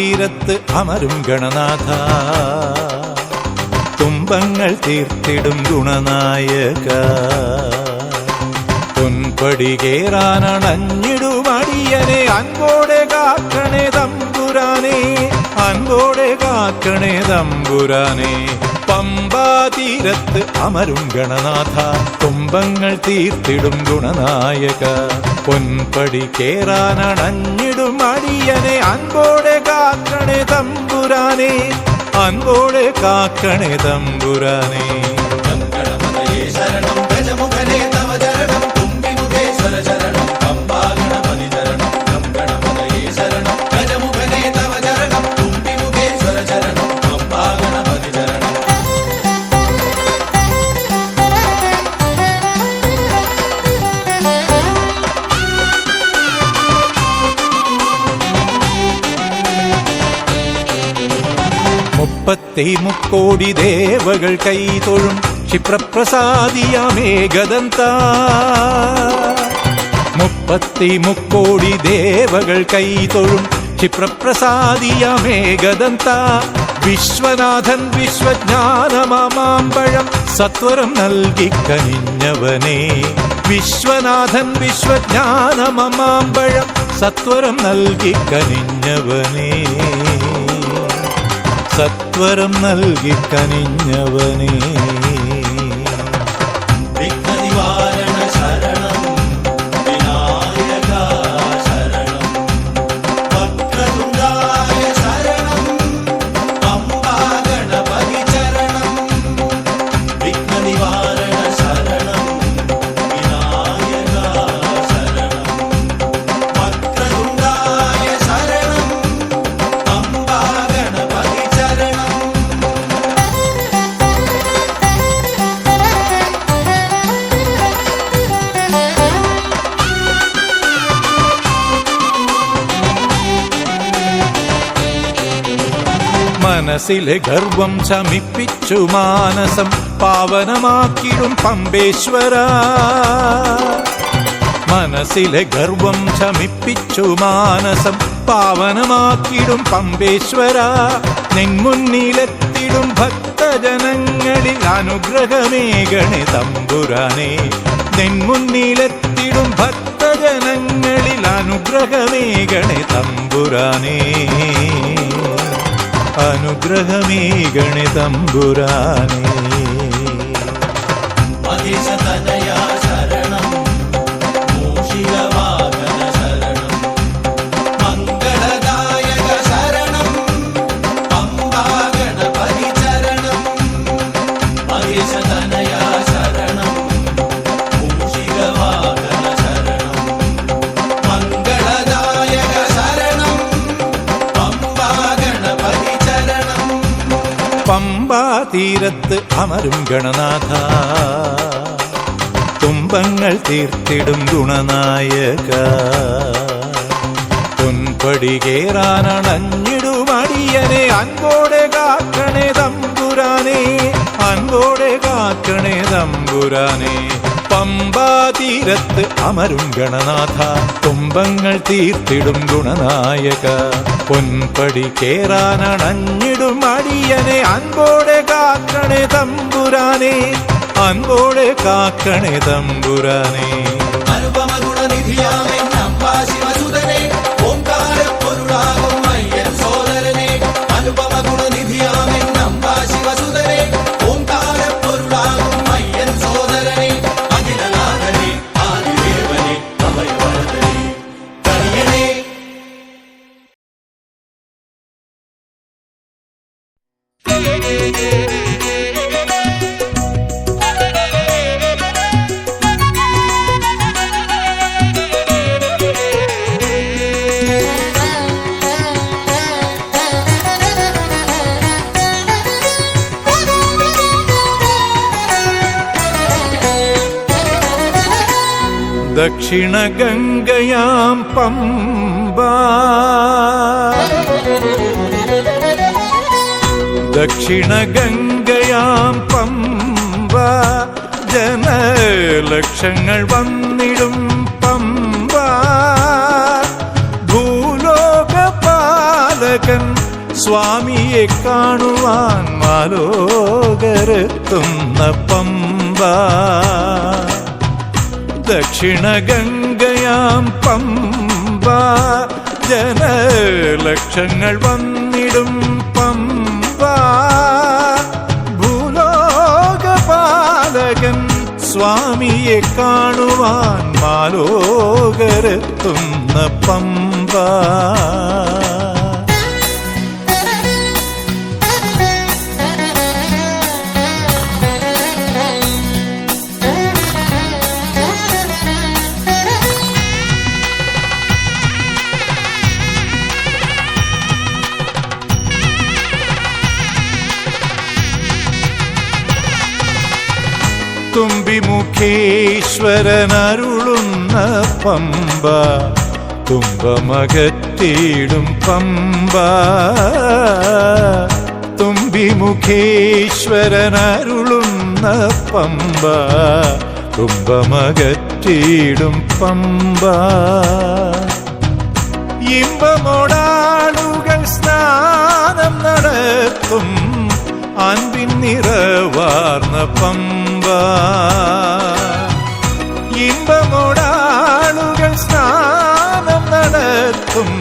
തീരത്ത് അമരും ഗണനാഥ, തുമ്പങ്ങൾ തീർത്തിടും ഗുണനായക, പൊൻപടി കേറാനണഞ്ഞിടും അടിയനെ അൻപോടെ കാക്കണേ തമ്പുരാനെ, അൻപോടെ കാക്കണേ തമ്പുരാനെ. പമ്പാ തീരത്ത് അമരും ഗണനാഥ, തുമ്പങ്ങൾ തീർത്തിടും ഗുണനായക, പൊൻപടി കേറാനണഞ്ഞിടും അടിയനെ അൻപോടെ കാക്കണേ തമ്പുരാനെ, അൻപോടെ കാക്കണേ തമ്പുരാനെ. ശരണം ഗജമുഖനേ തവ ചരണം, തുമ്പിമുഖേശ്വര ശരണം, പമ്പാ ഗണപതി ചരണം. ഗണപതയേ ശരണം ഗജമുഖനേ തവ ചരണം, തുമ്പിമുഖേശ്വര ശരണം, പമ്പാ ഗണപതി ചരണം. മുപ്പത്തിമുക്കോടി ദേവകൾ കൈതൊഴും ക്ഷിപ്രപ്രസാദിയമേകദന്ത, മുപ്പത്തിമുക്കോടി ദേവകൾ കൈതൊഴും ക്ഷിപ്രപ്രസാദിയമേകദന്ത, വിശ്വനാഥൻ വിശ്വജ്ഞാനമാമ്പഴം സത്വരം നൽകി കനിഞ്ഞവനെ, വിശ്വനാഥൻ വിശ്വജ്ഞാനമാമ്പഴം സത്വരം നൽകി കനിഞ്ഞവനെ, സത്വരം നൽകി കനിഞ്ഞവനെ. വിഘ്നനിവാരണ ശരണം വിനായക ശരണം, വക്രതുണ്ഡായ ശരണം, പമ്പാ ഗണപതി ചരണം. വിഘ്നനിവാരണ ശരണം വിനായക ശരണം, വക്രതുണ്ഡായ ശരണം, പമ്പാ ഗണപതി ചരണം. മനസ്സിലെ ഗർവം ശമിപ്പിച്ചു മാനസം പാവനമാക്കിടും പമ്പേശ്വര, മനസ്സിലെ ഗർവം ശമിപ്പിച്ചു മാനസം പാവനമാക്കിടും പമ്പേശ്വര, നിൻമുന്നിലെത്തിടും ഭക്തജനങ്ങളിൽ അനുഗ്രഹമേകണേ തമ്പുരാനെ, നിൻമുന്നിലെത്തിടും ഭക്തജനങ്ങളിൽ അനുഗ്രഹമേകണേ തമ്പുരാനെ, അനുഗ്രഹമേകണേ തമ്പുരാനെ. മഹേശതനയാ ശരണം, മൂഷികവാഹന ശരണം, മംഗളദായക ശരണം, പമ്പാ ഗണപതി ചരണം. മഹേശതനയാ ശരണം, മൂഷികവാഹന ശരണം, മംഗളദായക ശരണം, പമ്പാ ഗണപതി ചരണം. പമ്പാ തീരത്ത് അമരും ഗണനാഥ, തുമ്പങ്ങൾ തീർത്തിടും ഗുണനായക, പൊൻപടി കേറാനണഞ്ഞിടും അടിയനെ അൻപോടെ കാക്കണേ തമ്പുരാനെ, അൻപോടെ കാക്കണേ തമ്പുരാനെ. പമ്പാ തീരത്ത് അമരും ഗണനാഥ, തുമ്പങ്ങൾ തീർത്തിടും ഗുണനായക, പൊൻപടി കേറാനണഞ്ഞിടും അടിയനെ അൻപോടെ കാക്കണേ തമ്പുരാനെ, അൻപോടെ കാക്കണേ തമ്പുരാനെ. അനുപമ ഗുണനിധിയാമേ അംബാ ശിവസുതനെ, ഓംകാരപ്പൊരുളാകും അയ്യൻ സോദരനെ. അനുപമ ഗുണനിധിയാമേ അംബാ ശിവസുതനെ, ഓംകാരപ്പൊരുളാകും അയ്യൻ സോദരനെ. അഖിലനാഥനെ ആദിദേവനെ അഭയവരദനെ കനിയനെ. ദക്ഷിണ ഗംഗയാം പമ്പ, ദക്ഷിണ ഗംഗയാം പമ്പ, ജനലക്ഷങ്ങൾ വന്നിടും പമ്പ, ഭൂലോകപാല പാലകൻ സ്വാമിയെ കാണുവാൻ മാലോകരെത്തുന്ന പമ്പ ദക്ഷിണ ഗംഗയാം പമ്പ ജനലക്ഷങ്ങൾ വന്നിടും പമ്പ ഭൂലോകപാലകൻ സ്വാമിയെ കാണുവാൻ മാലോകരെത്തുന്ന പമ്പ തുമ്പിമുഖേശ്വരനരുളുന്ന പമ്പ തുമ്പമകറ്റിയിടും പമ്പ തുമ്പിമുഖേശ്വരനരുളുന്ന പമ്പ തുമ്പമകറ്റിയിടും പമ്പ ഇമ്പമോടാളുകൾ സ്നാനം നടത്തും അൻപിൻ നിറവാർന്ന പമ്പ ഇമ്പമോടാളുകൾ സ്നാനം നടത്തും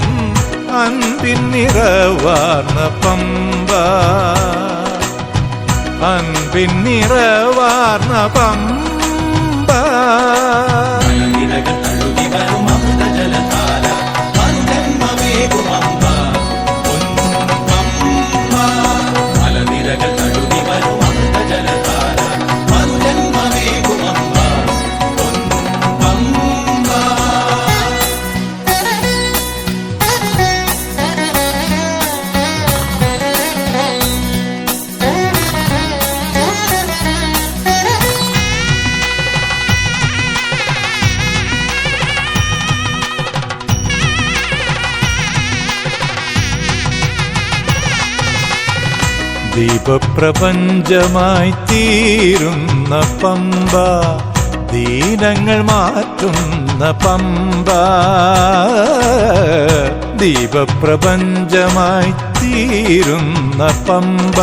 അൻപിൻ നിറവാർന്ന പമ്പ അൻപിൻ നിറവാർന്ന പമ്പ ദീപപ്രപഞ്ചമായി തീരുന്ന പമ്പ ദീനങ്ങൾ മാറ്റുന്ന പമ്പ ദീപപ്രപഞ്ചമായി തീരുന്ന പമ്പ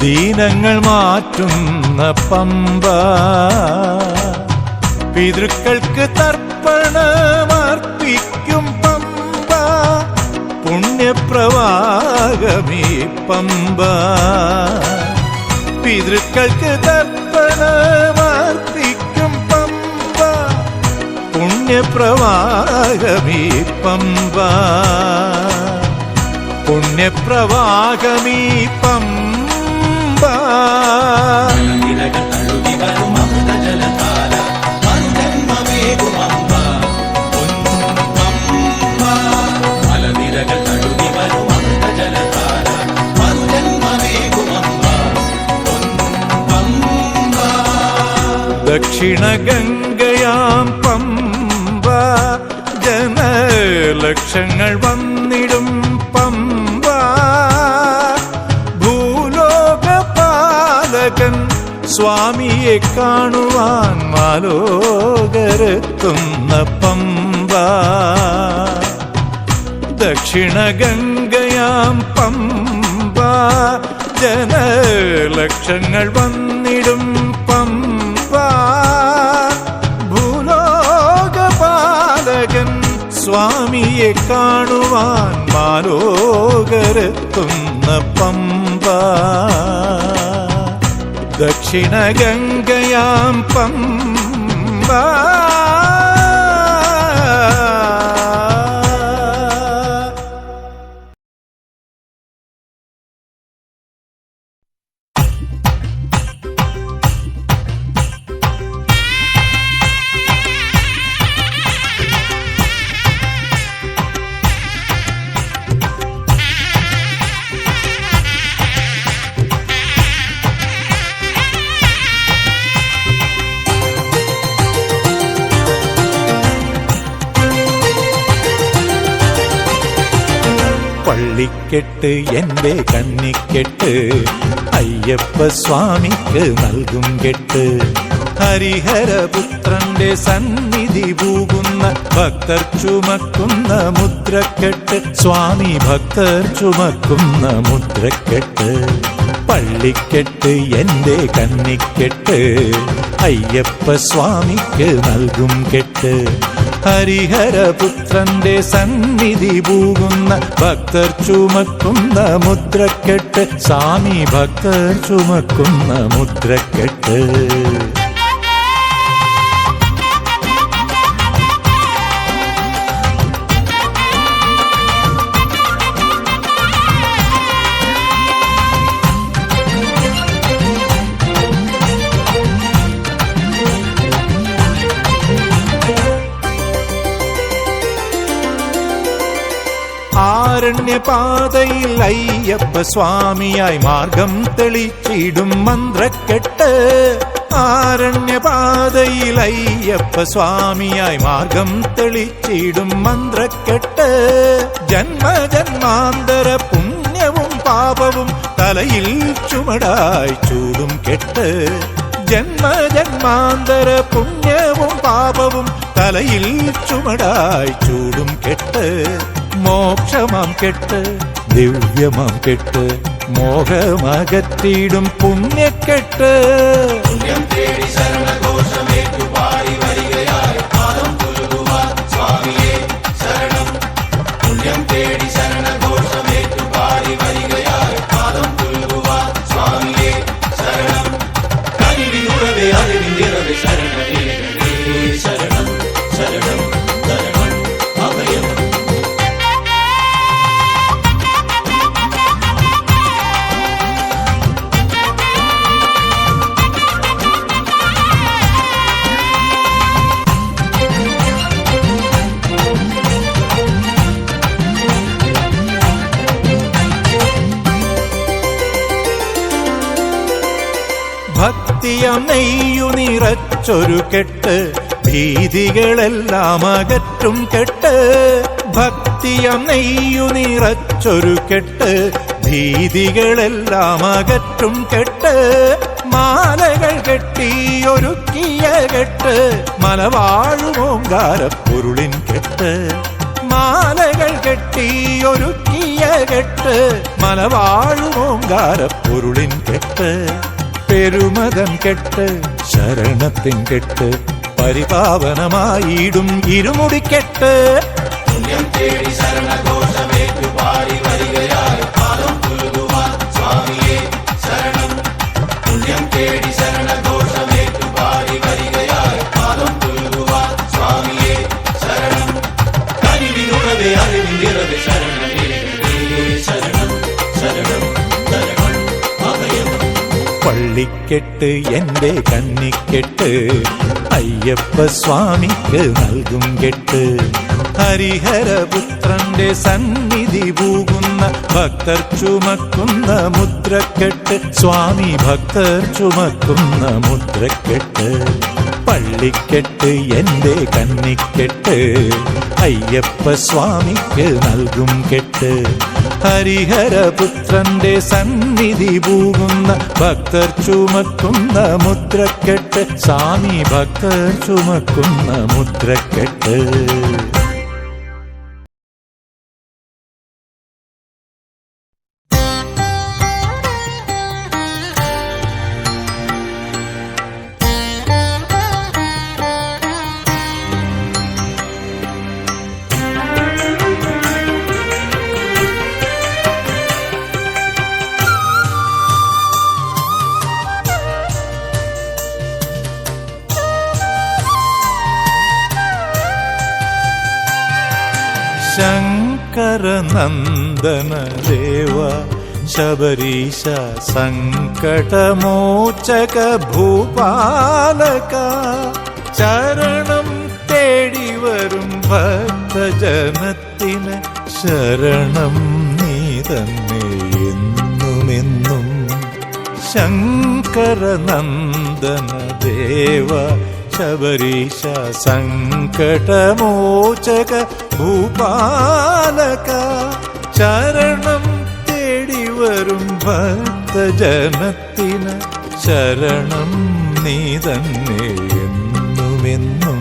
ദീനങ്ങൾ മാറ്റുന്ന പമ്പ പിതൃക്കൾക്ക് തർപ്പണമർപ്പിക്കും പമ്പ പുണ്യപ്രവാഹമീ പമ്പ പിതൃക്കൾക്ക് തർപ്പണമർപ്പിക്കും പമ്പ പുണ്യപ്രവാഹമീ പമ്പ പുണ്യപ്രവാഹമീ പമ്പ ദക്ഷിണ ഗംഗയാം പമ്പ ജനലക്ഷങ്ങൾ വന്നിടും പമ്പ ഭൂലോകപാലകൻ സ്വാമിയെ കാണുവാൻ മാലോകരെത്തുന്ന പമ്പ ദക്ഷിണ ഗംഗയാം പമ്പ ജനലക്ഷങ്ങൾ വന്നിടും പമ്പ ഭൂലോകപാലകൻ സ്വാമിയെ കാണുവാൻ മാലോകരെത്തുന്ന പമ്പ ദക്ഷിണ ഗംഗയാം പമ്പ പള്ളിക്കെട്ട് എന്റെ കന്നിക്കെട്ട് അയ്യപ്പ സ്വാമിക്ക് നൽകും കെട്ട് ഹരിഹരപുത്രന്റെ സന്നിധി പൂകുന്ന ഭക്തർ ചുമക്കുന്ന മുദ്രക്കെട്ട് സ്വാമി ഭക്തർ ചുമക്കുന്ന മുദ്രക്കെട്ട് പള്ളിക്കെട്ട് എന്റെ കന്നിക്കെട്ട് അയ്യപ്പ സ്വാമിക്ക് നൽകും കെട്ട് ഹരിഹരപുത്രന്റെ സന്നിധി പൂകുന്ന ഭക്തർ ചുമക്കുന്ന മുദ്രക്കെട്ട് സ്വാമി ഭക്തർ ചുമക്കുന്ന മുദ്രക്കെട്ട് ആരണ്യപാതയിൽ അയ്യപ്പ സ്വാമിയായി മാർഗം തെളിച്ചിടും മന്ത്രക്കെട്ട് ആരണ്യപാതയിൽ അയ്യപ്പ സ്വാമിയായി മാർഗം തെളിച്ചിടും മന്ത്രക്കെട്ട് ജന്മജന്മാന്തര പുണ്യവും പാപവും തലയിൽ ചുമടായി ചൂടും കെട്ട് ജന്മജന്മാന്തര പുണ്യവും പാപവും തലയിൽ ചുമടായി ചൂടും കെട്ട് മോക്ഷമാം കെട്ട് ദിവ്യമാം കെട്ട് മോഹമകറ്റിയിടും പുണ്യക്കെട്ട് പുണ്യം തേടി ശരണഘോഷമേറ്റു പാടി വരികയായി പാദം പുലുകുവാൻ സ്വാമിയേ ശരണം പുണ്യം തേടി ശരണഘോഷമേറ്റു പാടി വരികയായി പാദം പുലുകുവാൻ സ്വാമിയേ ശരണം കനിവിനുറവേ അറിവിനിറവേ ശരണമേ ശരണം ശരണം ശരണം അഭയം ഭക്തിയം നെയ്യു നിറച്ചൊരു കെട്ട് ഭീതികളെല്ലാം അകറ്റും കെട്ട് ഭക്തിയം നെയ്യു നിറച്ചൊരു കെട്ട് ഭീതികളെല്ലാം അകറ്റും കെട്ട് മാലകൾ കെട്ടിയൊരുക്കിയ കെട്ട് മലവാഴുമോങ്കാരപ്പൊരുളിൻ കെട്ട് മാലകൾ കെട്ടിയൊരുക്കിയ കെട്ട് മലവാഴുമോങ്കാരപ്പൊരുളിൻ കെട്ട് പെരുമതൻ കെട്ട് ശരണത്തിൻ കെട്ട് പരിപാവനമായിടും ഇരുമുടിക്കെട്ട് പുണ്യം തേടി ശരണഘോഷമേറ്റു പാടി വരികയായി പാദം പുലുകുവാൻ സ്വാമിയേ ശരണം പുണ്യം തേടി ശരണഘോഷമേറ്റു പാടി വരികയായി പാദം പുലുകുവാൻ സ്വാമിയേ ശരണം കനിവിനുറവേ അറിവിനിറവേ ശരണമേ ശരണം ശരണം ശരണം അഭയം പള്ളിക്കെട്ട് എന്റെ കന്നിക്കെട്ട് അയ്യപ്പ സ്വാമിക്ക് നൽകും കെട്ട് ഹരിഹരപുത്രന്റെ സന്നിധി പൂകുന്ന ഭക്തർ ചുമക്കുന്ന മുദ്രക്കെട്ട് സ്വാമി ഭക്തർ ചുമക്കുന്ന മുദ്രക്കെട്ട് പള്ളിക്കെട്ട് എന്റെ കന്നിക്കെട്ട് അയ്യപ്പ സ്വാമിക്ക് നൽകും കെട്ട് ഹരിഹരപുത്രന്റെ സന്നിധി പൂകുന്ന ഭക്തർ ചുമക്കുന്ന മുദ്രക്കെട്ട് സ്വാമി ഭക്തർ ചുമക്കുന്ന മുദ്രക്കെട്ട് ശങ്കരനന്ദന ദേവ ശബരീശ സങ്കടമോചക ഭൂപാലക ചരണം തേടി വരും ഭക്തജനത്തിന് ശരണം നീ തന്നെ എന്നുമെന്നും ശങ്കരനന്ദന ദേവ ശബരീശ സങ്കടമോചക ഭൂപാലക ചരണം തേടി വരും ഭക്തജനത്തിന് ശരണം നീ തന്നെ എന്നുമെന്നും.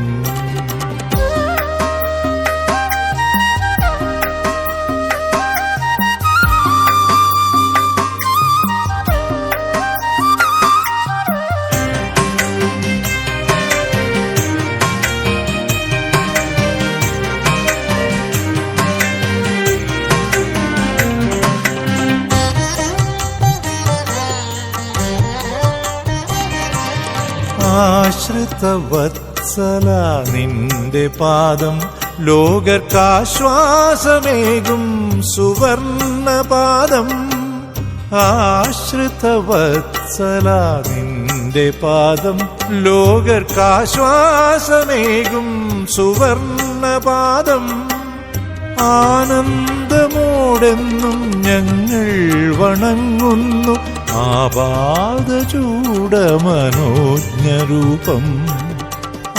ആശ്രിതവത്സല നിന്റെ പാദം ലോകർക്കാശ്വാസമേകും സുവർണപാദം. ആശ്രിതവത്സല നിന്റെ പാദം ലോകർക്കാശ്വാസമേകും സുവർണപാദം. ആനന്ദമോടെന്നും ഞങ്ങൾ വണങ്ങുന്നു ആപാദചൂഡമനോജ്ഞരൂപം.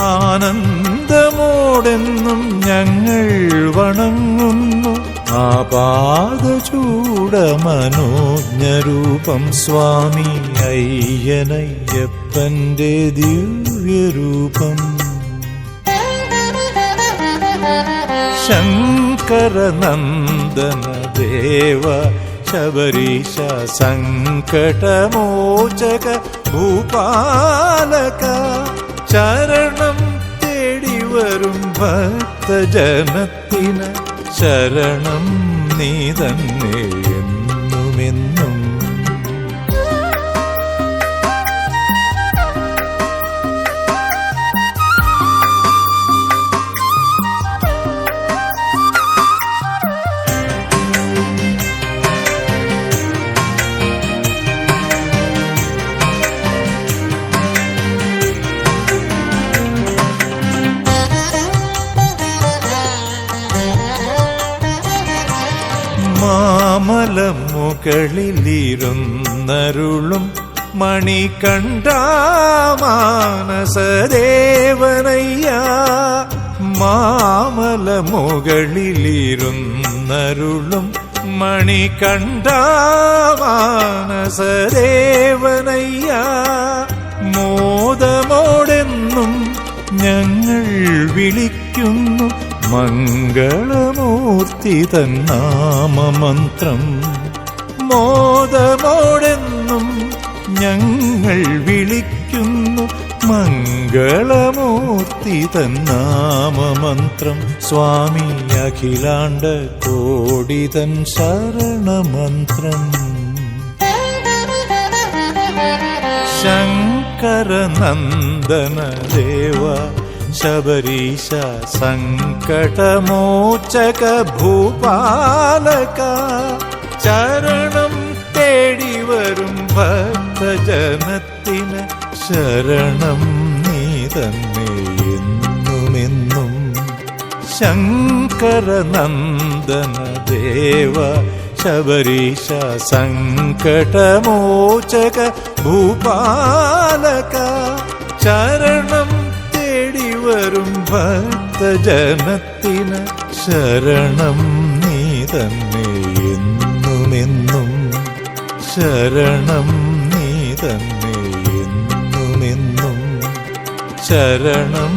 ആനന്ദമോടെന്നും ഞങ്ങൾ വണങ്ങുന്നു ആപാദചൂഡമനോജ്ഞരൂപം. സ്വാമി അയ്യനയ്യപ്പന്റെ ദിവ്യരൂപം. ശങ്കരനന്ദന ദേവ ശബരീശ സങ്കടമോചക ഭൂപാലക. ശരണം തേടി വരും ഭക്തജനത്തിന് ശരണം നീ തന്നെ എന്നുമെന്നും. മാമലമുകളിലിരുന്നരുളും മണികണ്ഠാമാനസദേവനയ്യ. മാമലമുകളിലിരുന്നരുളും മണികണ്ഠാമാനസദേവനയ്യ. മോദമോടെന്നും ഞങ്ങൾ വിളിക്കുന്നു മംഗളമൂർത്തി തന്നാമമന്ത്രം. മോദമോടെന്നും ഞങ്ങൾ വിളിക്കുന്നു മംഗളമൂർത്തി തന്നാമമന്ത്രം. സ്വാമി അഖിലാണ്ട കോടിതൻ ശരണമന്ത്രം. ശങ്കരനന്ദന ദേവ ശബരീശ സങ്കടമോചക ഭൂപാലക. ശരണം തേടി വരും ഭക്തജനത്തിന് ശരണം നീ തന്നെ എന്നുമെന്നും. ശങ്കരനന്ദന ദേവ ശബരീശ സങ്കടമോചക ഭൂപാലക. ശരണം തേടി വരും ഭക്തജനത്തിന് ശരണം നീ തന്നെ എന്നുമെന്നും. ശരണം നീ തന്നെ എന്നുമെന്നും. ശരണം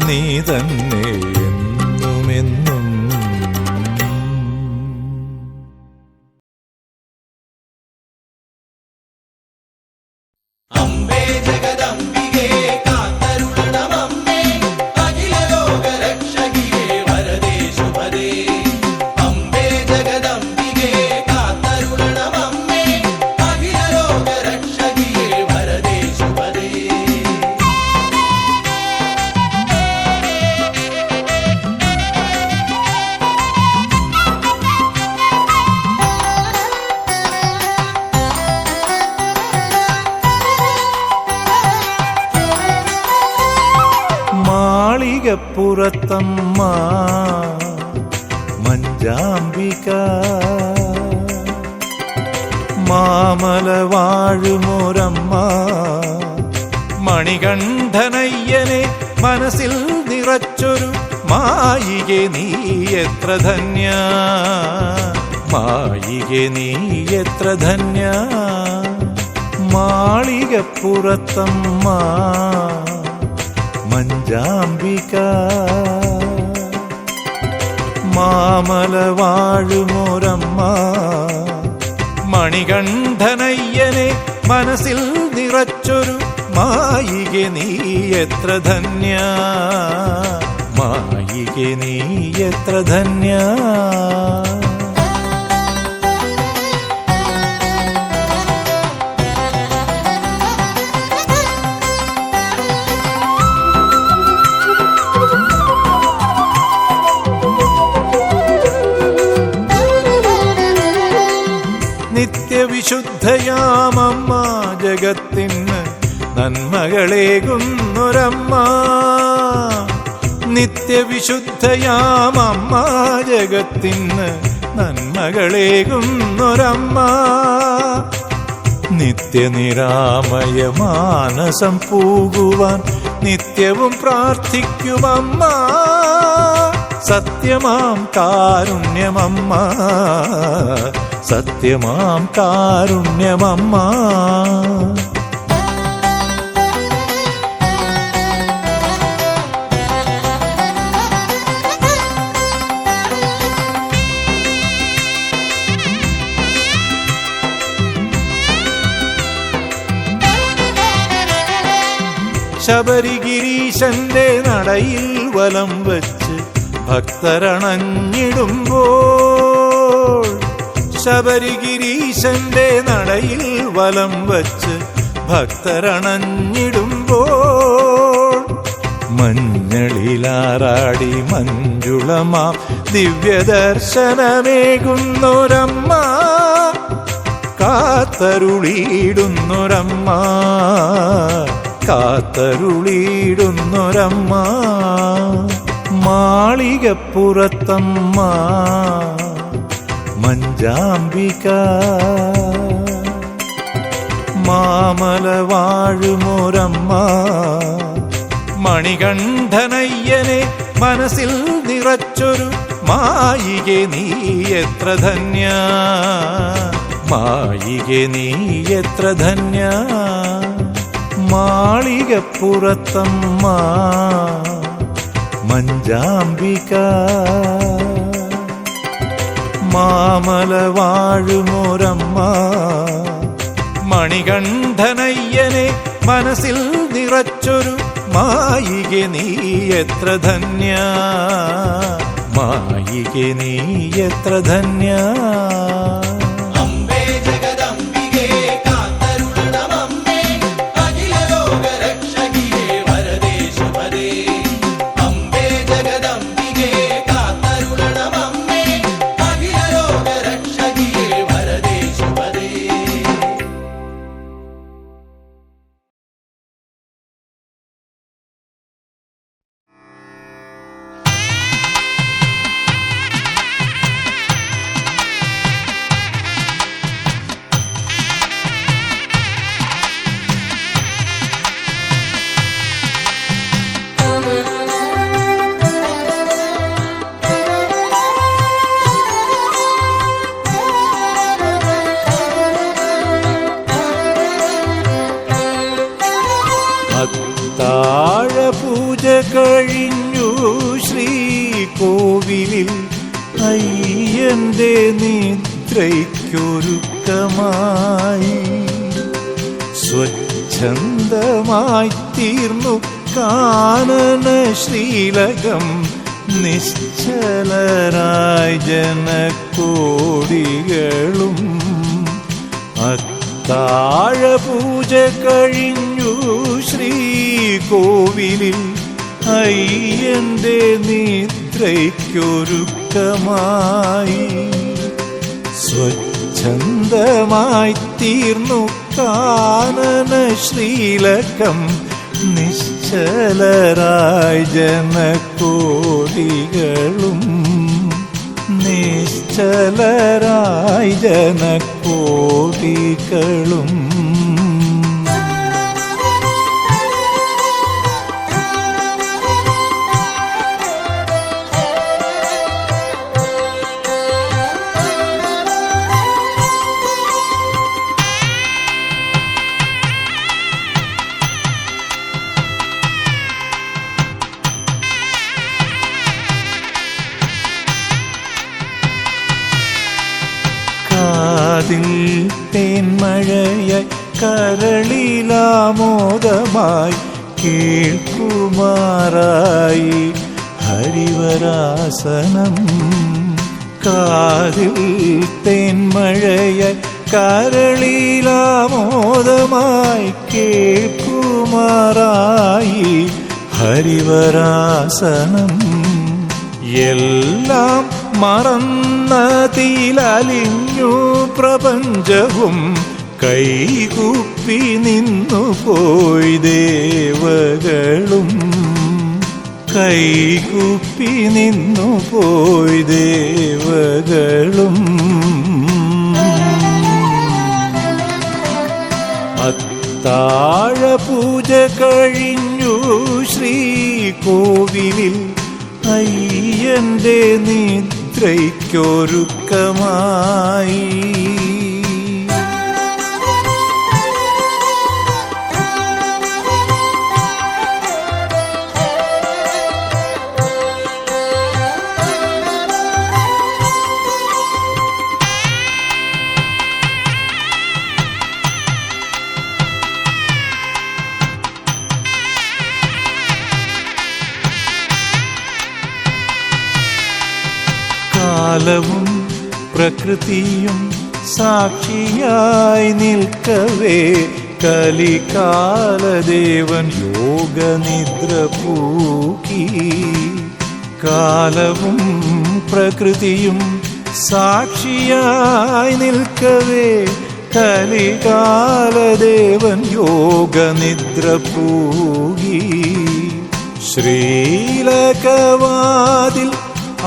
നീ തന്നെ എന്നുമെന്നും. അംബേ ജഗദംബികേ കാത്തരുളണമമ്മേ അഖില ലോകരക്ഷകിയേ വരദേ ശുഭദേ. അംബേ ജഗദംബികേ കാത്തരുളണമമ്മേ അഖില ലോകരക്ഷകിയേ വരദേ ശുഭദേ. മാളികപ്പുറത്തമ്മ മഞ്ചാംബിക. മാമല വാഴുമൊരമ്മ മണികണ്ഠനയ്യനെ മനസ്സിൽ നിറച്ചൊരു മായികെ നീ എത്ര ധന്യ. മായികെ നീ എത്ര ധന്യ. മാളികപ്പുറത്തമ്മ മഞ്ചാംബിക മാമല വാഴുമോരമ്മ മണികണ്ഠനയ്യനെ മനസ്സിൽ നിറച്ചൊരു മായികെ നീ എത്ര ധന്യ മായികെ നീ എത്ര ധന്യ നിത്യവിശുദ്ധയാമമ്മ ജഗത്തിന് നന്മകളേകുന്നൊരമ്മ നിത്യവിശുദ്ധയാമമ്മ ജഗത്തിന് നന്മകളേകുന്നൊരമ്മ നിത്യനിരാമയ മാനസം പൂകുവാൻ നിത്യവും പ്രാർത്ഥിക്കുമമ്മ സത്യമാം കാരുണ്യമമ്മ സത്യമാം കാരുണ്യമമ്മ ശബരിഗിരീശന്റെ നടയിൽ വലം വച്ച് ഭക്തരണഞ്ഞിടുമ്പോൾ ശബരിഗിരീശന്റെ നടയിൽ വലം വച്ച് ഭക്തരണഞ്ഞിടുമ്പോൾ മഞ്ഞളിലാറാടി മഞ്ജുളമാം ദിവ്യദർശനമേകുന്നൊരമ്മ കാത്തരുളിയിടുന്നൊരമ്മ കാത്തരുളിയിടുന്നൊരമ്മ മാളികപ്പുറത്തമ്മ മഞ്ചാംബിക മാമല വാഴുമോരമ്മ മണികണ്ഠനയ്യനെ മനസ്സിൽ നിറച്ചൊരു മായികെ നീ എത്ര ധന്യ മായികെ നീ എത്ര ധന്യ മാളികപ്പുറത്തമ്മ മഞ്ചാംബിക മാമല വാഴുമോരമ്മ മണികണ്ഠനയ്യനെ മനസ്സിൽ നിറച്ചൊരു മായികെ നീ എത്ര ധന്യ മായികെ നീ എത്ര ധന്യ അംബേ ജഗദംബികേ കാത്തരുളണമമ്മേ അഖില ലോക രക്ഷകിയേ വരദേ ശുഭദേ അംബേ ജഗദംബികേ കാത്തരുളണമമ്മേ അഖില ലോക രക്ഷകിയേ വരദേ ശുഭദേ അത്താഴപൂജ കഴിഞ്ഞു ശ്രീകോവിലിൽ അയ്യന്റെ നിദ്രയ്ക്കൊരുക്കമായി സ്വച്ഛന്തമായി തീർന്നു കാനന ശ്രീലകം നിശ്ചലരായ ജനകോടികളും അത്താഴപൂജ കഴിഞ്ഞു ശ്രീകോവിലിൽ അയ്യന്റെ നിദ്രയ്ക്കൊരുക്കമായി സ്വച്ഛന്തമായി തീർന്നു കാനന ശ്രീലകം നിശ്ചലരായ ജനകോടികളും നിശ്ചലരായ ജനകോടികളും കാതിൽ തേന്മഴയായി കരളിലാമോദമായി കേൾക്കുമാറായി ഹരിവരാസനം. കാതിൽ തേന്മഴയായി കരളിലാമോദമായി കേൾക്കുമാറായി ഹരിവരാസനം. എല്ലാം മറന്നതിലലിഞ്ഞു പ്രപഞ്ചവും കൈകൂപ്പി നിന്നുപോയി ദേവകളും. കൈകൂപ്പി നിന്നുപോയി ദേവകളും. അത്താഴ പൂജ കഴിഞ്ഞു ശ്രീകോവിലിൽ അയ്യന്റെ നിദ്രയ്ക്കൊരുക്കമായി. കാലവും പ്രകൃതിയും സാക്ഷിയായി നിൽക്കവേ കലികാലദേവൻ യോഗനിദ്ര പൂക്കി. കാലവും പ്രകൃതിയും സാക്ഷിയായി നിൽക്കവേ കലികാലദേവൻ യോഗനിദ്ര പൂകി. ശ്രീലകവാതിൽ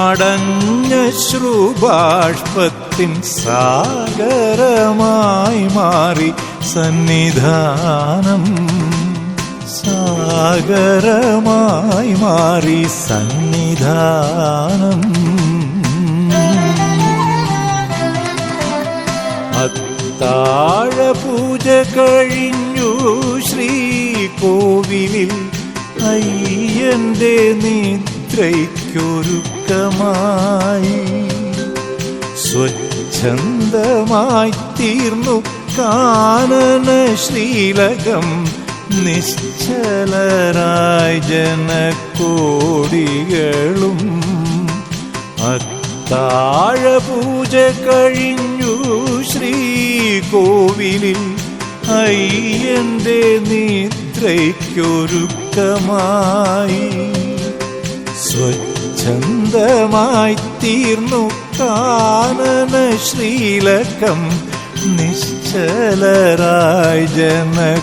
അടഞ്ഞ ശ്രുബാഷ്പത്തിൻ സാഗരമായി മാറി സന്നിധാനം. സാഗരമായി മാറി സന്നിധാനം. അത്താഴ പൂജ കഴിഞ്ഞു ശ്രീകോവിലിൽ അയ്യന്റെ നിദ്രയ്ക്കൊരുക്കമായി. സ്വച്ഛന്തമായി തീർന്നു കാനന ശ്രീലകം. നിശ്ചലരായ ജനകോടികളും. അത്താഴ പൂജ കഴിഞ്ഞു ശ്രീകോവിലിൽ അയ്യന്റെ നിദ്രയ്ക്കൊരുക്കമായി. സ്വച്ഛന്തമായി തീർന്നു കാനന ശ്രീലകം. നിശ്ചലരായ ജനകോടികളും.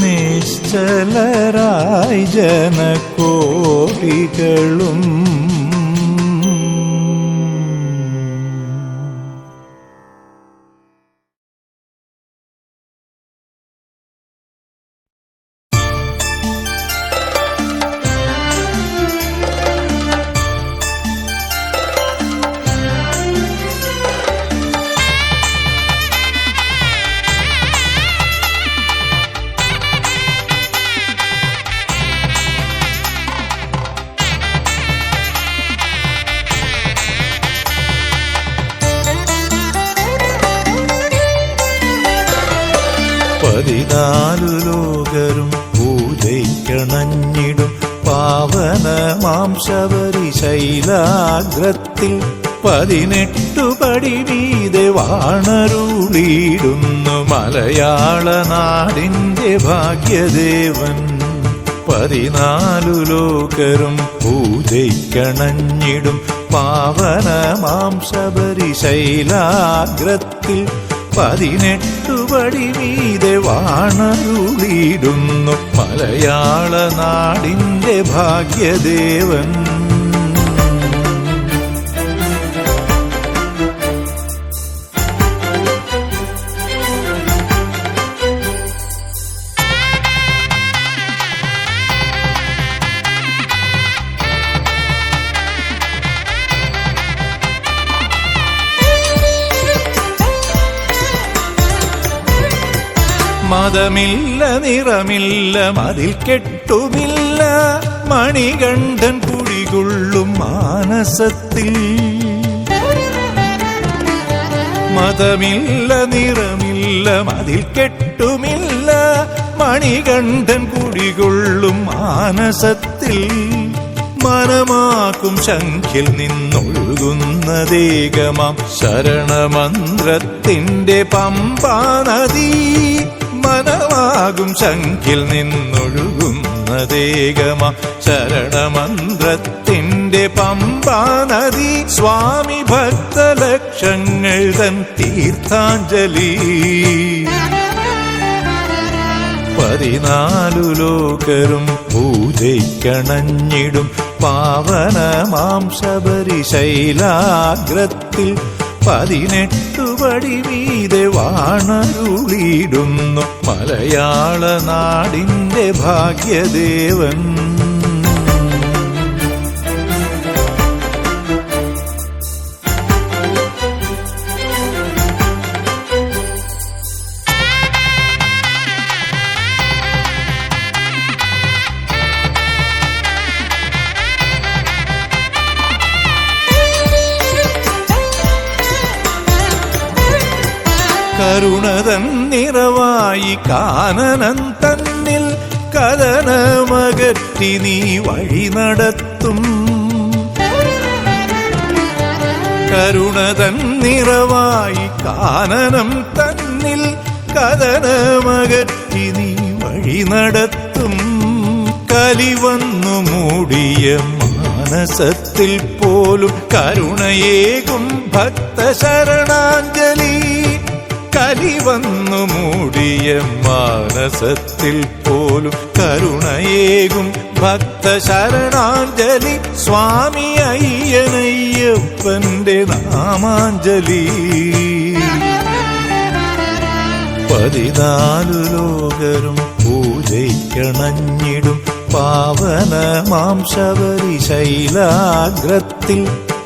നിശ്ചലരായ ജനകോടികളും. പതിനാലു ലോകരും പൂജയ്ക്കണഞ്ഞിടും പാവനമാം ശബരിശൈലാഗ്രത്തിൽ 18 പടി വീതെ വാണരുളിയിടുന്നു മലയാള നാടിന്റെ ഭാഗ്യദേവൻ. 14 ലോകരും പൂജയ്ക്കണഞ്ഞിടും പാവനമാം ശബരിശൈലാഗ്രത്തിൽ 18 പടി വീതെ വാണരുളിയിടുന്നു മലയാള നാടിന്റെ ഭാഗ്യദേവൻ. മതമില്ല, നിറമില്ല, മതിൽ കെട്ടുമില്ല, മണികണ്ഠൻ കുടികൊള്ളും മാനസത്തിൽ. മതമില്ല നിറമില്ല മതിൽ കെട്ടുമില്ല മണികണ്ഠൻ കുടികൊള്ളും മാനസത്തിൽ മനമാക്കും ശംഖിൽ നിന്നൊഴുകുന്നതേകമാം ശരണമന്ത്രത്തിന്റെ പമ്പാനദി മനമാകും ശംഖിൽ നിന്നൊഴുകുന്നതേകമാം ശരണമന്ത്രത്തിന്റെ പമ്പാനദി സ്വാമി ഭക്തലക്ഷങ്ങൾ തൻ തീർത്ഥാഞ്ജലി 14 ലോകരും പൂജയ്ക്കണഞ്ഞിടും പാവനമാം ശബരിശൈലാഗ്രത്തിൽ 18 പടി മീതെ വാണരുളിയിടുന്നു മലയാള നാടിന്റെ ഭാഗ്യദേവൻ. കരുണതൻ നിറവായി കാനനം തന്നിൽ കലനമകറ്റി നീ വഴി നടത്തും. കരുണതൻ നിറവായി കാനനം തന്നിൽ കലനമകറ്റി നീ വഴി നടത്തും. കലിവന്നു മൂടിയ മാനസത്തിൽ പോലും കരുണയേകും ഭക്തശരണാഞ്ജലി. കലിവന്നു മൂടിയ മാനസത്തിൽ പോലും കരുണയേകും ഭക്തശരണാഞ്ജലി. സ്വാമി അയ്യനയ്യപ്പന്റെ നാമാഞ്ജലി. 14 ലോകരും പൂജയ്ക്കണഞ്ഞിടും പാവനമാം ശബരിശൈലാഗ്രത്തിൽ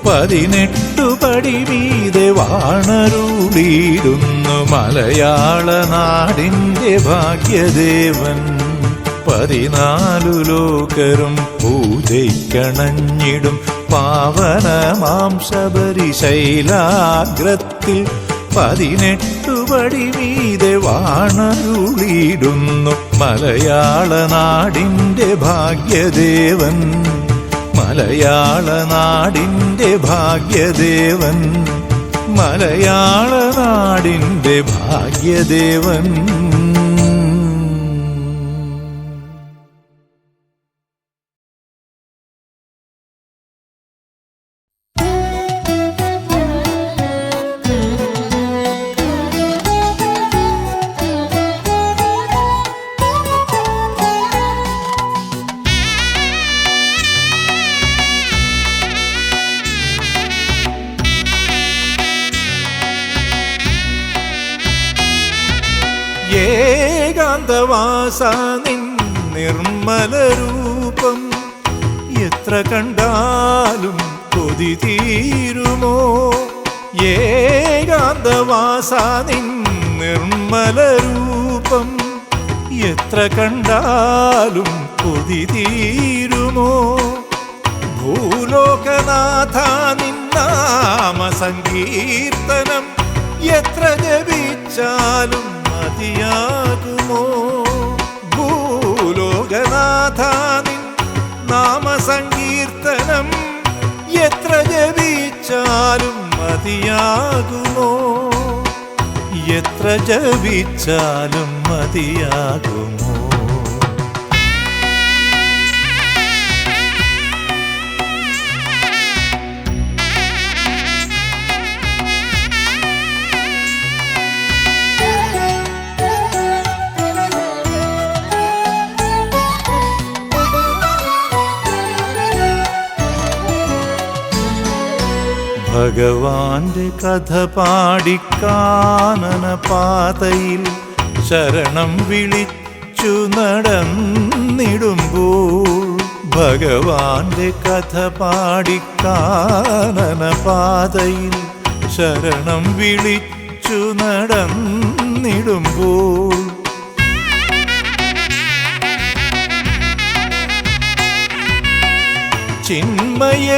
18 പടി മീതെ വാണരുളിയിടുന്നു മലയാള നാടിന്റെ ഭാഗ്യദേവൻ. 14 ലോകരും പൂജയ്ക്കണഞ്ഞിടും പാവനമാം ശബരിശൈലാഗ്രത്തിൽ 18 പടി മീതെ വാണരുളിയിടുന്നു മലയാള നാടിന്റെ ഭാഗ്യദേവൻ. മലയാള നാടിന്റെ ഭാഗ്യദേവൻ. മലയാള നാടിന്റെ ഭാഗ്യദേവൻ. ഏകാന്തവാസ നിൻ നിർമ്മല രൂപം എത്ര കണ്ടാലും കൊതി തീരുമോ. ഏകാന്തവാസ നിൻ നിർമ്മല രൂപം എത്ര കണ്ടാലും കൊതി തീരുമോ. ഭൂലോകനാഥ നിന്നാമ സങ്കീർത്തനം എത്ര ജപിച്ചാലും മതിയാകുമോ. ഭൂലോകനാഥ നിൻ നാമസങ്കീർത്തനം എത്ര ജപിച്ചാലും മതിയാകുമോ. എത്ര ജപിച്ചാലും മതിയാകുമോ. ഭഗവാന്റെ കഥ പാടിക്കാനന പാതയിൽ ശരണം വിളിച്ചു നടന്നിടുമ്പോൾ. ഭഗവാന്റെ കഥ പാടിക്കാനന പാതയിൽ ശരണം വിളിച്ചു നടന്നിടുമ്പോൾ.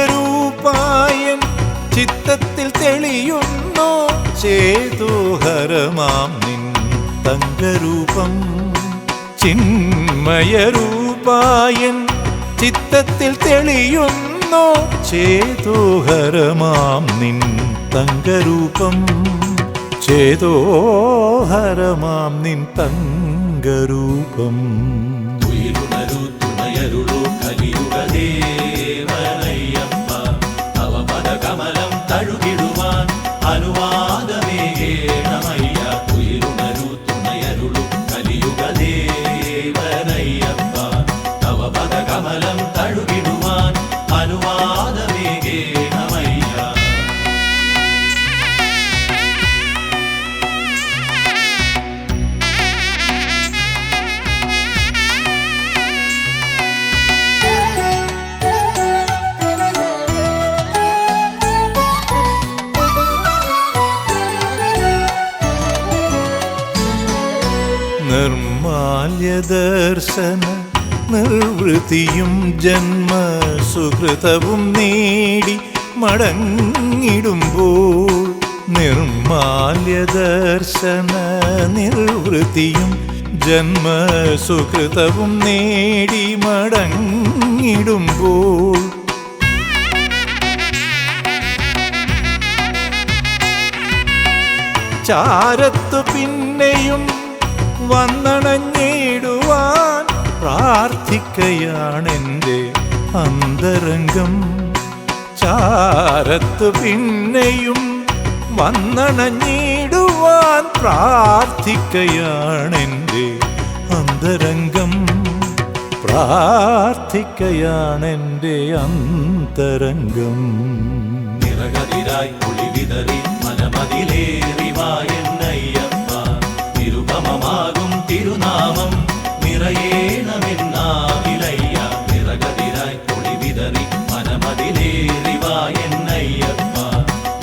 ചിന്മയരൂപായൻ ചിത്തത്തിൽ തെളിയുന്ന തെളിയുന്നു ചേതോഹരമാം നിൻ തങ്കരൂപം. ചിന്മയരൂപായൻ ചിത്തത്തിൽ തെളിയുന്നു ചേതോഹരമാം നിൻ തങ്കരൂപം. ചേതോഹരമാം നിൻ തങ്കരൂപം. ഉയിരുണരു തുണയരുളു കലിയുഗ ദേവനയ്യപ്പ, തവ പദകമലം തഴുകിടുവാൻ അനുവാദമേകേണമയ്യ. ഉയിരുണരു തുണയരുളു കലിയുഗ ദേവനയ്യപ്പ, തവ പദകമലം തഴുകിടുവാൻ അനുവാദമേകേണമയ്യ. നിർമാല്യദർശന നിർവൃതിയും ജന്മസുകൃതവും നേടി മടങ്ങിടുമ്പോൾ. നിർമാല്യദർശന നിർവൃതിയും ജന്മസുകൃതവും നേടി മടങ്ങിടുമ്പോൾ. ചാരത്തു പിന്നെയും വന്നണഞ്ഞിടുവാൻ പ്രാർത്ഥിക്കയാണെൻ്റെ അന്തരംഗം. ചാരത്തു പിന്നെയും വന്നണഞ്ഞിടുവാൻ പ്രാർത്ഥിക്കയാണെൻ്റെ അന്തരംഗം. പ്രാർത്ഥിക്കയാണെൻ്റെ അന്തരംഗം. നിറകതിരായി കുളിവിതറി മനമതിലേറിവായെന്നയ്യപ്പ, നിരുപമമാകും തിരുനാമം നിറയേണമെന്നാവിലയ്യ. നിറകതിരായി കുളിവിതറി മനമതിലേറിവായെന്നയ്യപ്പ,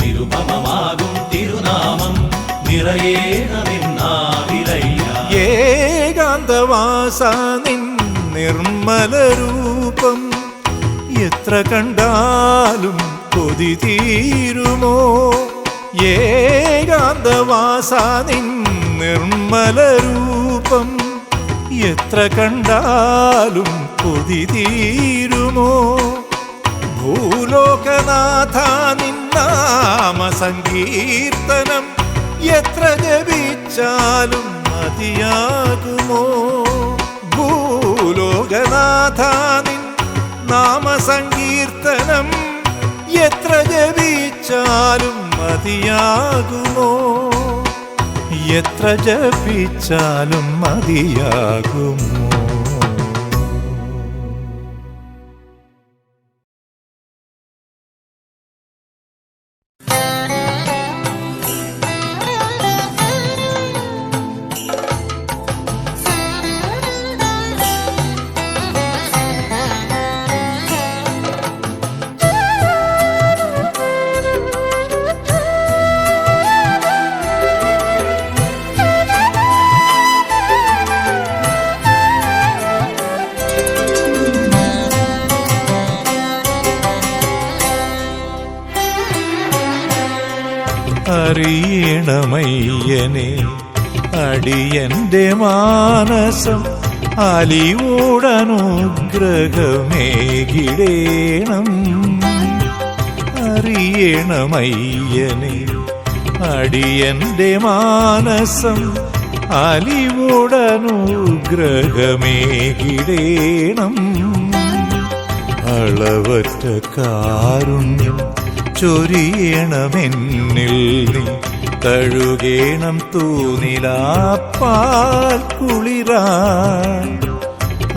നിരുപമമാകും തിരുനാമം നിറയേണമെന്നാവിലയ്യ. ഏകാന്തവാസ നിൻ നിർമ്മലരൂപം എത്ര കണ്ടാലും കൊതി തീരുമോ? ഏകാന്തവാസ നിൻ നിർമ്മലരൂപം എത്ര കണ്ടാലും കൊതി തീരുമോ? ഭൂലോകനാഥ നിന്നാമ സങ്കീർത്തനം എത്ര ജപിച്ചാലും മതിയാകുമോ? ഭൂലോകനാഥ നിൻ നാമസങ്കീർത്തനം എത്ര ജപിച്ചാലും മതിയാകുമോ? എത്ര ജപിച്ചാലും മതിയാകുമോ? അറിയണമയ്യനെ അടിയന്റെ മാനസം അലിവോടനുഗ്രഹമേകിടേണം. അറിയണമയ്യനെ അടിയന്റെ മാനസം അലിവോടനുഗ്രഹമേകിടേണം. അളവറ്റ കാരുണ്യം ചൊരിയണമെന്നിൽ നീ തഴുകേണം തൂനിലാപ്പാൽ കുളിരാൻ.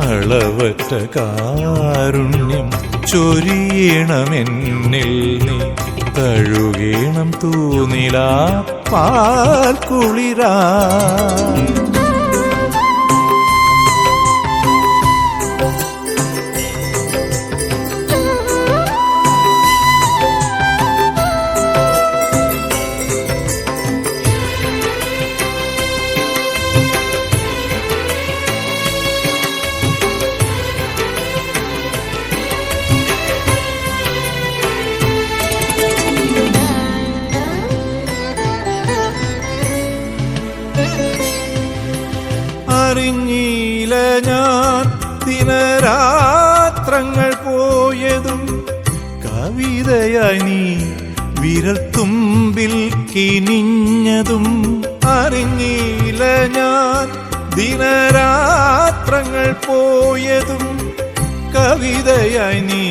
അളവറ്റ കാരുണ്യം ചൊരിയണമെന്നിൽ നീ തഴുകേണം തൂനിലാപ്പാൽ കുളിരാൻ. ഞാൻ ദിനരാത്രങ്ങൾ പോയതും കവിതയായി നീ വിരൽത്തുമ്പിൽ കിനിഞ്ഞതും അറിഞ്ഞില്ല ഞാൻ ദിനരാത്രങ്ങൾ പോയതും കവിതയായി നീ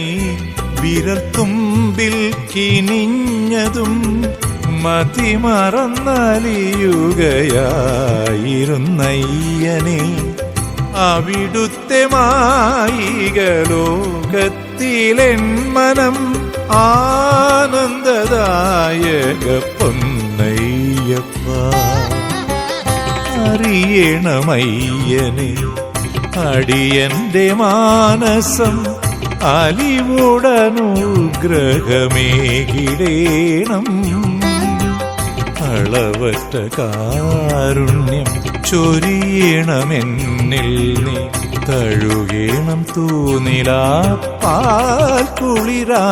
വിരൽത്തുമ്പിൽ കിനിഞ്ഞതും മതിമറന്നലിയുകയായിരുന്നയ്യനെ അവിടുത്തെ മായിക ലോകത്തിലെൻ മനം ആനന്ദദായക പൊന്നയ്യപ്പ അറിയണമയ്യനെ അടിയന്റെ മാനസം അലിവുടനുഗ്രഹമേകിടേണം അളവറ്റ കാരുണ്യം ചൊരിയണമെന്നിൽ നീ തഴുകേണം തൂനിലാ പാൽ കുളിരാ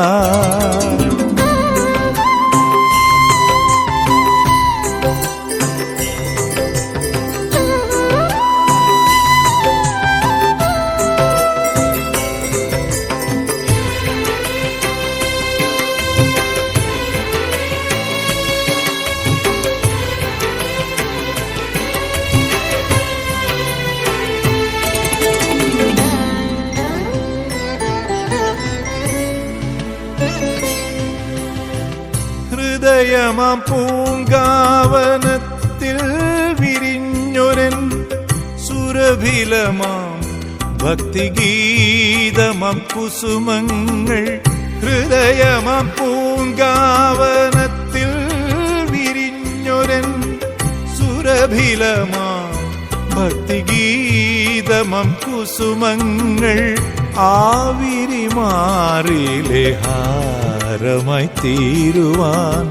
ഹൃദയമാം പൂങ്കാവനത്തിൽ വിരിഞ്ഞൊരൻ സുരഭിലമാം ഭക്തിഗീതമാം കുസുമങ്ങൾ ഹൃദയമാം പൂങ്കാവനത്തിൽ വിരിഞ്ഞൊരൻ സുരഭിലമാം ഭക്തിഗീതമാം കുസുമങ്ങൾ ആവിരിമാറിലെ ഹാരമായി തീരുവാൻ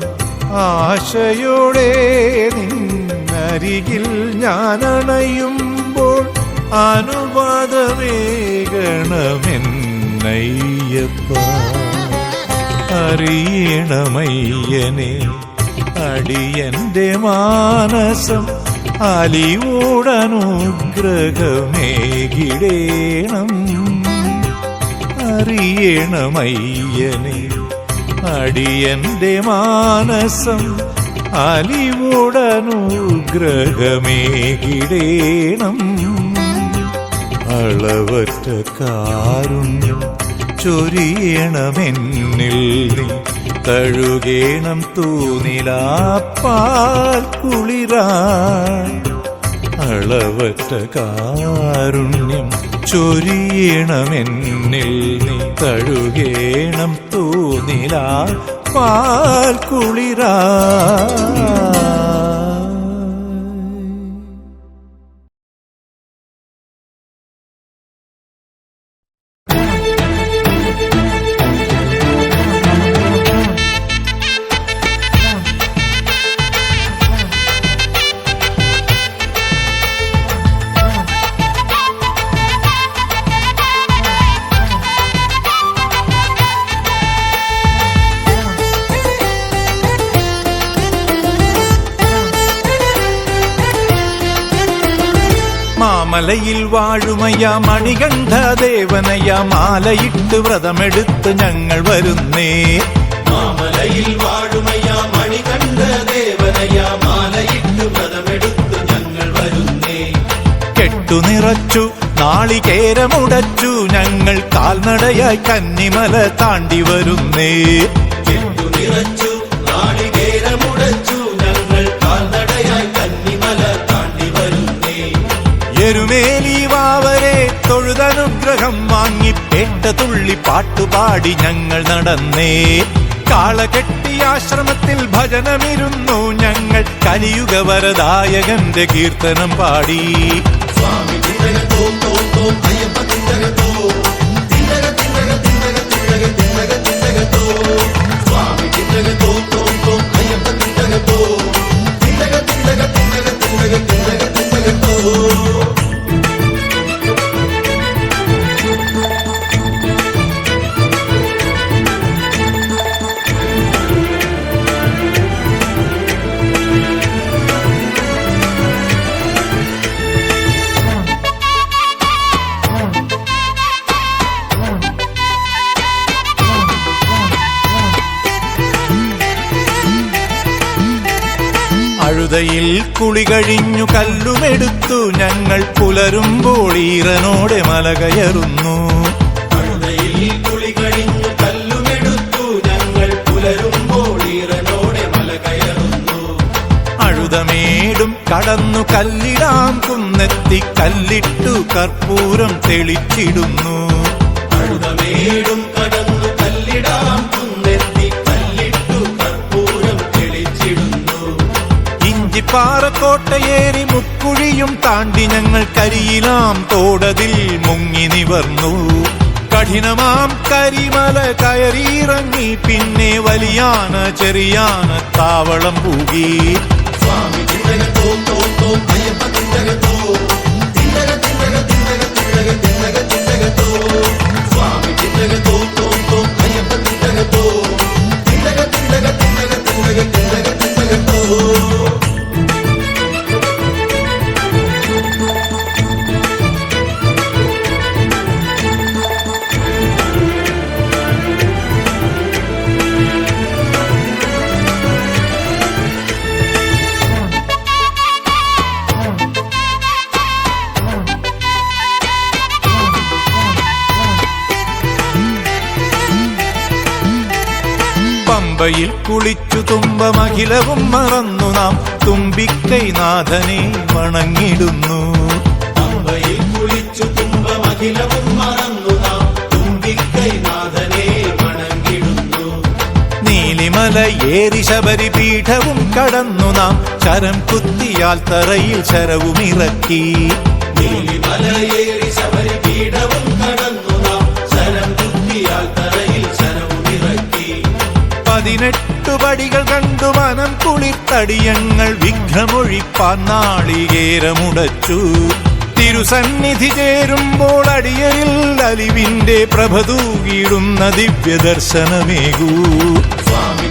ആശയോടെ നിന്നരികിൽ ഞാനണയുമ്പോൾ അനുവാദമേകണമെന്നയ്യപ്പ അറിയണമയ്യനെ അടിയന്റെ മാനസം അലിവോടനുഗ്രഹമേകിടേണം അറിയണമയ്യനെ അടിയന്റെ മാനസം അലിവോടനുഗ്രഹമേകിടേണം അളവറ്റ കാരുണ്യം ചൊരിയണമെന്നിൽ നീ തഴുകേണം തൂനിലാ പാൽ കുളിരാ അളവറ്റ കാരുണ്യം ചൊരിയണമെന്നിൽ നീ തഴുകേണം തൂനിലാ പാൽ കുളിരാ മാമലയിൽ വാഴുമയ്യ മണികണ്ഠ ദേവനയ്യ മാലയിട്ട് വ്രതമെടുത്ത് ഞങ്ങൾ വരുന്നേ മാമലയിൽ വാഴുമയ്യ മണികണ്ഠ ദേവനയ്യ മാലയിട്ട് വ്രതമെടുത്ത് ഞങ്ങൾ വരുന്നേ കെട്ടുനിറച്ചു നാളികേരമുടച്ചു ഞങ്ങൾ കാൽനടയായി കന്നിമല താണ്ടി വരുന്നേ കെട്ടുനിറച്ചു നാളികേരമുടച്ചു ഞങ്ങൾ കാൽനടയായി കന്നിമല താണ്ടി വരുന്നേ എരുമേലി വാവരെ തൊഴുതനുഗ്രഹം വാങ്ങി പേട്ട തുള്ളി പാട്ടുപാടി ഞങ്ങൾ നടന്നേ കാളകെട്ടി ആശ്രമത്തിൽ ഭജനമിരുന്നു ഞങ്ങൾ കലിയുഗ വരദായകന്റെ കീർത്തനം പാടി സ്വാമി തിണ്ടകത്തോ തോ തോ അയ്യപ്പ തിണ്ടകത്തോ തിണ്ടക തിണ്ടക തിണ്ടക തിണ്ടക തിണ്ടക തിണ്ടകത്തോ സ്വാമി തിണ്ടകത്തോ തോ തോ അയ്യപ്പ തിണ്ടകത്തോ തിണ്ടക തിണ്ടക തിണ്ടക തിണ്ടക തിണ്ടക തിണ്ടകത്തോ അഴുതയിൽ കുളി കഴിഞ്ഞു കല്ലുമെടുത്തു ഞങ്ങൾ പുലരുമ്പോൾ ഈറനോടെ മല കയറുന്നു. അഴുതയിൽ കുളി കഴിഞ്ഞു കല്ലുമെടുത്തു ഞങ്ങൾ പുലരുമ്പോൾ ഈറനോടെ മല കയറുന്നു. അഴുതമേടും കടന്നു കല്ലിടാം കുന്നെത്തി കല്ലിട്ടു കർപ്പൂരം തെളിച്ചിടുന്നു. അഴുതമേടും കടന്നു കല്ലിടാം കുന്നെത്തി കല്ലിട്ടു കർപ്പൂരം തെളിച്ചിടുന്നു. ഇഞ്ചിപ്പാറക്കോട്ടയേറി മുക്കുഴിയും താണ്ടി ഞങ്ങൾ കരിയിലാം തോടതിൽ മുങ്ങി നിവർന്നു. കഠിനമാം കരിമല കയറിയിറങ്ങി പിന്നെ വലിയാന ചെറിയാന താവളം പൂകി. സ്വാമി തിണ്ടകത്തോ തോ തോ അയ്യപ്പ തിണ്ടകത്തോ തിണ്ടക തിണ്ടക തിണ്ടക തിണ്ടക തിണ്ടക തിണ്ടകത്തോ സ്വാമി തിണ്ടകത്തോ തോ തോ അയ്യപ്പ തിണ്ടകത്തോ തിണ്ടക തിണ്ടക തിണ്ടക തിണ്ടക തിണ്ടക തിണ്ടകത്തോ. പമ്പയിൽ കുളിച്ചു തുമ്പമഖിലവും മറന്നു നാം തുമ്പിക്കൈനാഥനെ വണങ്ങിടുന്നു. പമ്പയിൽ കുളിച്ചു തുമ്പമഖിലവും മറന്നു നാം തുമ്പിക്കൈനാഥനെ വണങ്ങിടുന്നു. നീലിമല ഏറി ശബരിപീഠവും കടന്നു നാം ശരം കുത്തിയാൽ തറയിൽ ശരവുമിറക്കി. നീലിമലയേറി ശബരിപീഠവും കടന്നു നാം ശരം കുത്തിയാൽ തറയിൽ ശരവുമിറക്കി. 18 പടികൾ കണ്ടു മനം കുളിർത്തടിയങ്ങൾ വിഘ്നമൊഴിപ്പാൻ നാളികേരമുടച്ചു. തിരുസന്നിധി ചേരുമ്പോൾ അടിയരിൽ അലിവിന്റെ പ്രഭ തൂകിടുന്ന ദിവ്യദർശനമേകൂ. സ്വാമി